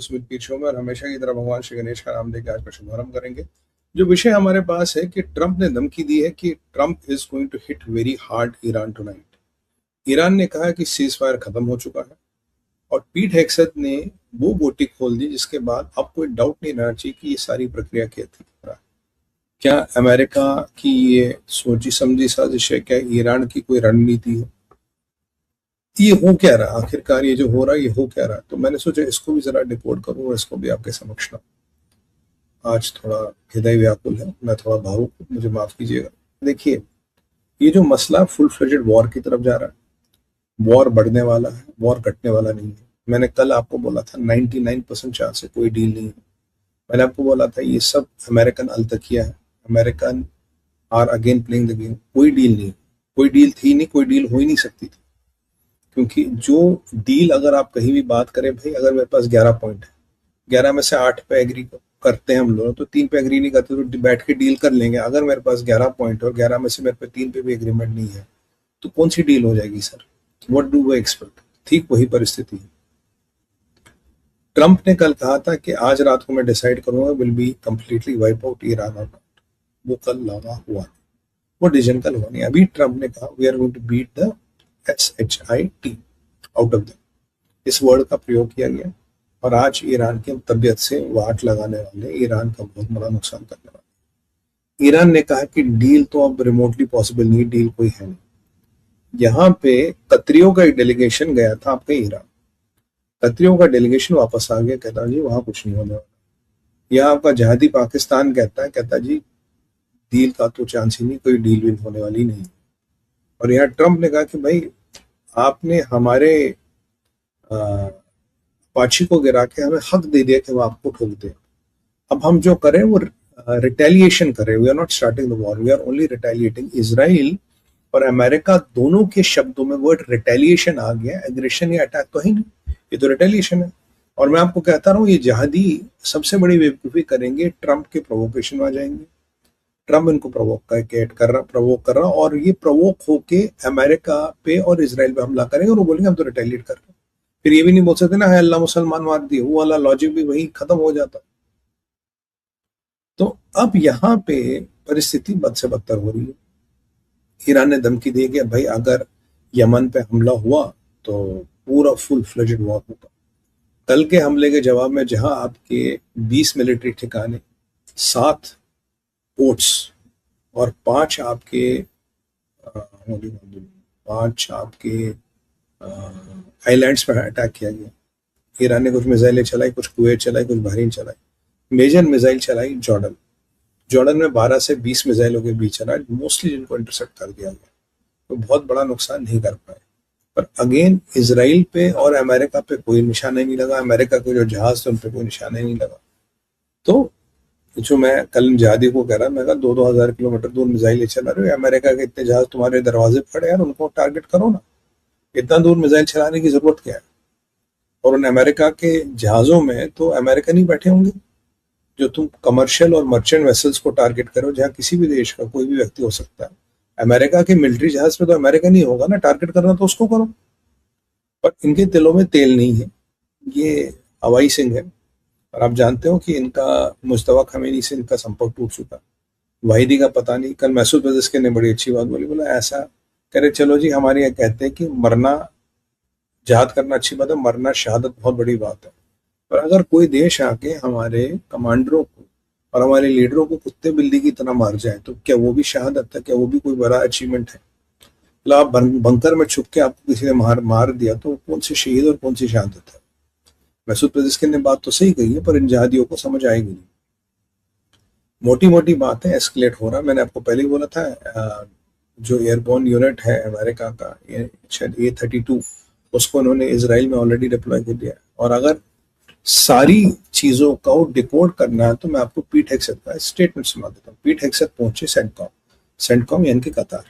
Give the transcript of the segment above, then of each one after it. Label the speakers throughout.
Speaker 1: Smith पीर show में और हमेशा की तरह भगवान श्री गणेश का नाम लेकर आज का शुभारंभ करेंगे। जो विषय हमारे पास है कि ट्रंप ने धमकी दी है कि Trump is going to hit very hard Iran tonight. Iran ने कहा कि सीज फायर खत्म हो चुका है और पीट हेग्सेथ ने वो गोटी खोल दी जिसके बाद अब कोई डाउट नहीं रहना चाहिए कि ये सारी प्रक्रिया क्या थी। क्या अमेरिका की ये सोची समझी साजिश है? क्या ईरान की कोई रणनीति है? ये हो क्या रहा आखिरकार? ये जो हो रहा है ये हो क्या रहा है? तो मैंने सोचा इसको भी जरा डिकोड करूं और इसको भी आपके समक्ष लाऊं। आज थोड़ा हृदय व्याकुल है, मैं थोड़ा भावुक हूं, मुझे माफ कीजिएगा। देखिए, ये जो मसला फुल फ्लेजेड वॉर की तरफ जा रहा है, वॉर बढ़ने वाला है, वॉर घटने वाला नहीं है। मैंने कल आपको बोला था 99% चांस है कोई डील नहीं है। मैंने आपको बोला था ये सब अमेरिकन अलतकिया है, American are again playing the game. कोई डील नहीं, कोई डील थी नहीं, कोई डील हो ही नहीं सकती थी। क्योंकि जो डील अगर आप कहीं भी बात करें, भाई अगर मेरे पास 11 पॉइंट है, 11 में से 8 पे एग्री करते हैं हम लोग, तो 3 पे एग्री नहीं करते तो बैठ के डील कर लेंगे। अगर मेरे पास 11 पॉइंट और 11 में से मेरे पे 3 पे भी एग्रीमेंट नहीं है तो कौन सी डील हो जाएगी sir? What do we expect? ठीक वही परिस्थिति है। ट्रंप ने कल कहा था कि आज रात को मैं डिसाइड करूंगा will be completely wipe out Iran और नॉट। वो कल लावा हुआ, वो डिसीजन कल हुआ नहीं। अभी ट्रंप ने कहा we are going to beat the SHIT out of the, इस वर्ड का प्रयोग किया गया और आज ईरान की तबियत से वाट लगाने वाले, ईरान का बहुत बड़ा नुकसान करने वाले। ईरान ने कहा कि डील तो अब रिमोटली पॉसिबल नहीं, डील कोई है नहीं। यहाँ पे कतरियों का एक डेलीगेशन गया था आपके ईरान, कतरियों का डेलीगेशन वापस आ गया, कहता जी वहां कुछ नहीं होने वाला। यहाँ आपका जहादी पाकिस्तान कहता जी डील का तो चांस ही नहीं, कोई डील विल होने वाली नहीं। और यहाँ ट्रंप ने कहा कि भाई आपने हमारे अपाची को गिरा के हमें हक दे दिया कि वो आपको ठोक दे। अब हम जो करें वो रिटेलिएशन करें। We are not starting the war, we are only retaliating. Israel और अमेरिका दोनों के शब्दों में वर्ड रिटेलिएशन आ गया। एग्रेशन या अटैक तो ही नहीं, ये तो रिटेलिएशन है। और मैं आपको कहता रहा हूँ ये जहादी सबसे बड़ी बेवकूफी करेंगे, ट्रंप के प्रोवोकेशन में आ जाएंगे। ट्रंप इनको प्रोवोक कर रहा और ये प्रोवोक होके अमेरिका पे और इसराइल पे हमला करेंगे और वो बोलेंगे हम तो रिटेलिएट कर रहे हैं। फिर ये भी नहीं बोल सकते ना है अल्लाह मुसलमान मार दिए, वो वाला लॉजिक भी वही खत्म हो जाता। तो अब यहाँ पे परिस्थिति बद से बदतर हो रही है। ईरान ने धमकी दी कि भाई अगर यमन पे हमला हुआ तो पूरा फुल फ्लेजेड वॉर होगा। कल के हमले के जवाब में जहां आपके 20 मिलिट्री ठिकाने, 7 पोर्ट्स और 5 आपके 5 आपके आइलैंड्स पर अटैक किया गया। ईरान ने कुछ मिसाइलें चलाई, कुछ कुवैत चलाई, कुछ बहरीन चलाई। मेजर मिसाइल चलाई जॉर्डन में 12 से 20 मिसाइलों के बीच चला, मोस्टली जिनको इंटरसेप्ट कर दिया गया, तो बहुत बड़ा नुकसान नहीं कर पाए। पर अगेन इसराइल पे और अमेरिका पे कोई निशाना नहीं लगा, अमेरिका के जो जहाज थे उन पे कोई निशाना नहीं लगा। तो जो मैं कल जहादी को कह रहा, मैं कहा 2-2 हज़ार किलोमीटर दूर मिसाइल चला रहे हो, अमेरिका के इतने जहाज तुम्हारे दरवाजे पर खड़े यार, उनको टारगेट करो ना। इतना दूर मिसाइल चलाने की जरूरत क्या है? और उन अमेरिका के जहाजों में तो अमेरिकन ही बैठे होंगे। जो तुम कमर्शियल और मर्चेंट वेसल्स को टारगेट करो, जहां किसी भी देश का कोई भी व्यक्ति हो सकता है, अमेरिका के मिलिट्री जहाज पे तो अमेरिकन ही होगा ना। टारगेट करना तो उसको करो। पर इनके दिलों में तेल नहीं है। ये हवाई सिंह है और आप जानते हो कि इनका मुस्तफा खमेनी से इनका संपर्क टूट चुका। वाहिदी का पता नहीं। कल मैसूद पेजेस्किन ने बड़ी अच्छी बात बोली, बोला ऐसा करे चलो जी, हमारे यहाँ कहते हैं कि मरना, जहाद करना अच्छी बात है, मरना शहादत बहुत बड़ी बात है। पर अगर कोई देश आके हमारे कमांडरों को और हमारे लीडरों को कुत्ते बिल्ली की तरह मार जाए तो क्या वो भी शहादत है? क्या वो भी कोई बड़ा अचीवमेंट है? मतलब आप बंकर में छुप के आपको किसी ने मार दिया तो कौन सी शहीद और कौन सी शहादत है? मैसूद पेजेस्किन ने बात तो सही कही है, पर इन जहादियों को समझ आएगी नहीं। मोटी मोटी बातें एस्केलेट हो रहा। मैंने आपको पहले ही बोला था जो एयरबोर्न यूनिट है अमेरिका का, शायद A-32, उसको उन्होंने इसराइल में ऑलरेडी डिप्लॉय कर दिया। और अगर सारी चीजों का डिकोड करना है तो मैं आपको पीट हेग्सेथ का स्टेटमेंट सुना देता हूँ। पीट हेग्सेथ पहुंचे सेंटकॉम यानी कि कतार।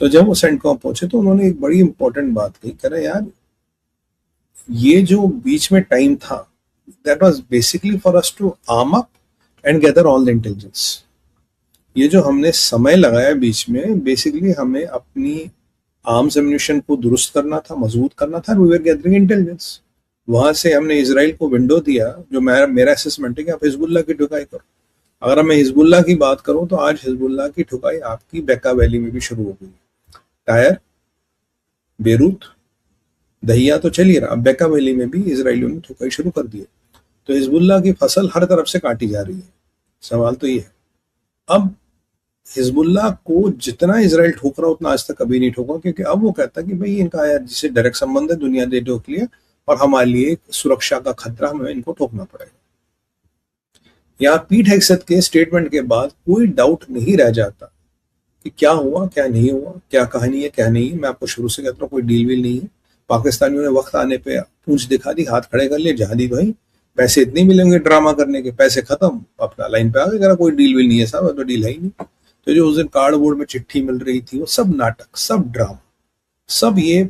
Speaker 1: तो जब वो सेंटकॉम पहुंचे तो उन्होंने एक बड़ी इंपॉर्टेंट बात कही, कह रहे यार ये जो बीच में टाइम था, that was basically for us to arm up and gather all the intelligence. ये जो हमने समय लगाया बीच में, बेसिकली हमें अपनी आर्म्स एम्यूनिशन को दुरुस्त करना था, मजबूत करना था। We were gathering intelligence. वहां से हमने इसराइल को विंडो दिया, जो मेरा असेसमेंट है कि आप हिजबुल्लाह की ठुकाई करो। अगर मैं हिजबुल्लाह की बात करूं तो आज हिजबुल्लाह की ठुकाई आपकी बेका वैली में भी शुरू हो गई। टायर, बेरूत, दहिया तो चल ही रहा, अब बेका वैली में भी इसराइलियों ने ठुकाई शुरू कर दी है। तो हिजबुल्लाह की फसल हर तरफ से काटी जा रही है। सवाल तो ये है, अब हिजबुल्लाह को जितना इसराइल ठोक रहा उतना आज तक कभी नहीं ठोका, क्योंकि अब वो कहता कि भाई इनका यार जिससे डायरेक्ट संबंध है दुनिया ने ठोक लिया और हमारे लिए सुरक्षा का खतरा, हमें इनको ठोकना पड़ेगा। यहाँ पीट हेगसेथ के स्टेटमेंट के बाद कोई डाउट नहीं रह जाता कि क्या हुआ क्या नहीं हुआ, क्या कहानी है क्या नहीं है। मैं आपको शुरू से कहता हूँ कोई डील वील नहीं है। पाकिस्तानियों ने वक्त आने पे पूंछ दिखा दी, हाथ खड़े कर लिए, जहादी भाई पैसे इतने मिलेंगे ड्रामा करने के, पैसे खत्म, अपना लाइन पे आ गए, कोई डील वील नहीं है साहब, तो डील है ही नहीं। तो जो उस दिन कार्डबोर्ड में चिट्ठी मिल रही थी वो सब नाटक, सब ड्रामा, सब ये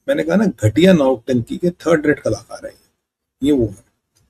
Speaker 1: मैंने कहा ना घटिया नौटंकी के थर्ड रेट कलाकार है ये वो है।